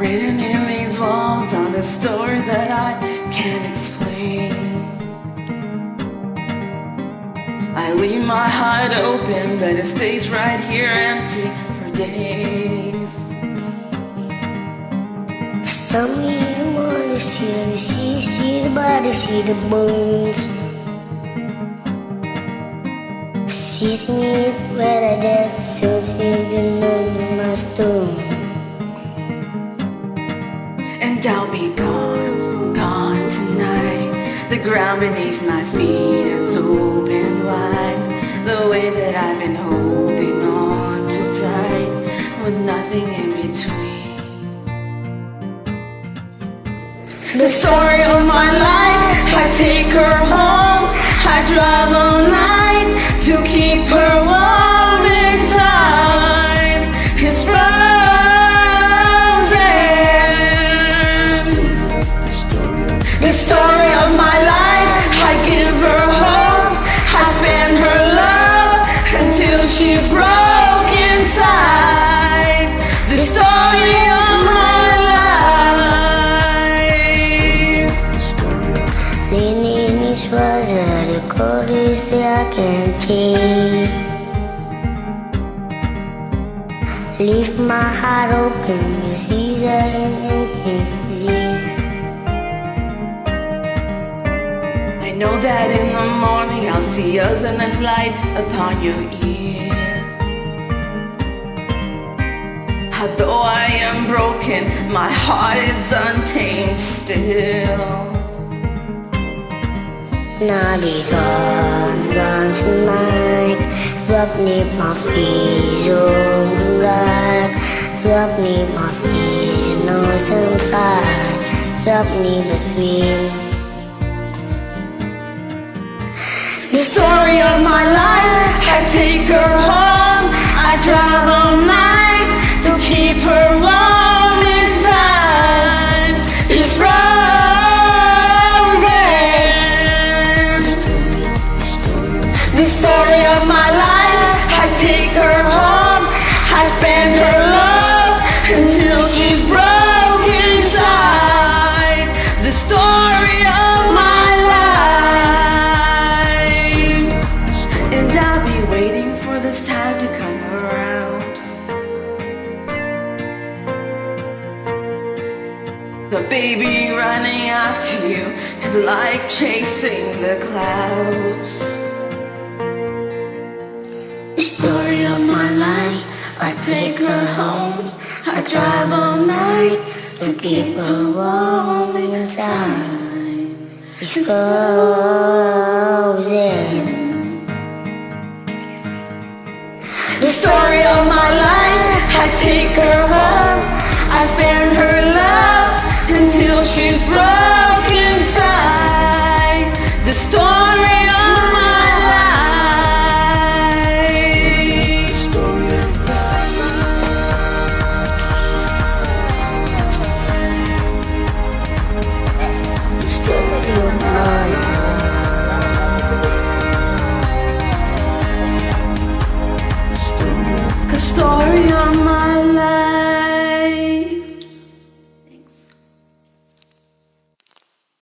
Written in these walls are the stories that I can't explain. I leave my heart open, but it stays right here empty for days. Tell me you wanna see the body, see the bones. Sees me where I dance, so see the none in my stone. And I'll be gone, gone tonight. The ground beneath my feet is open wide. The way that I've been holding on too tight, with nothing in between. The story of my life, I take her home. I drive all night to keep her warm in time. It's the story of my life, I give her hope. I spend her love until she's broke inside. The story of my life. Leaning each was the coldest that I can take. Leave my heart open, it's easier and empty. I know that in the morning I'll see us in the light upon your ear. Although I am broken, my heart is untamed still. Now be gone, gone tonight. Rub near my feet on the right. Rub near my feet, you know it's inside. Rub near between. The story of my life, I take her home. I drive all night to keep her warm inside. It's frozen. The story of my life, I take her home. I spend her love until she's broke inside. The story of my life. And I'll be waiting for this time to come around. The baby running after you is like chasing the clouds. The story of my life, I take her home. I drive all night to keep her warm inside. It's frozen. The story of my life, I take her home. I spend her love until she's broke inside. The story of my life. The story of my life. The story of my life. The story of my life.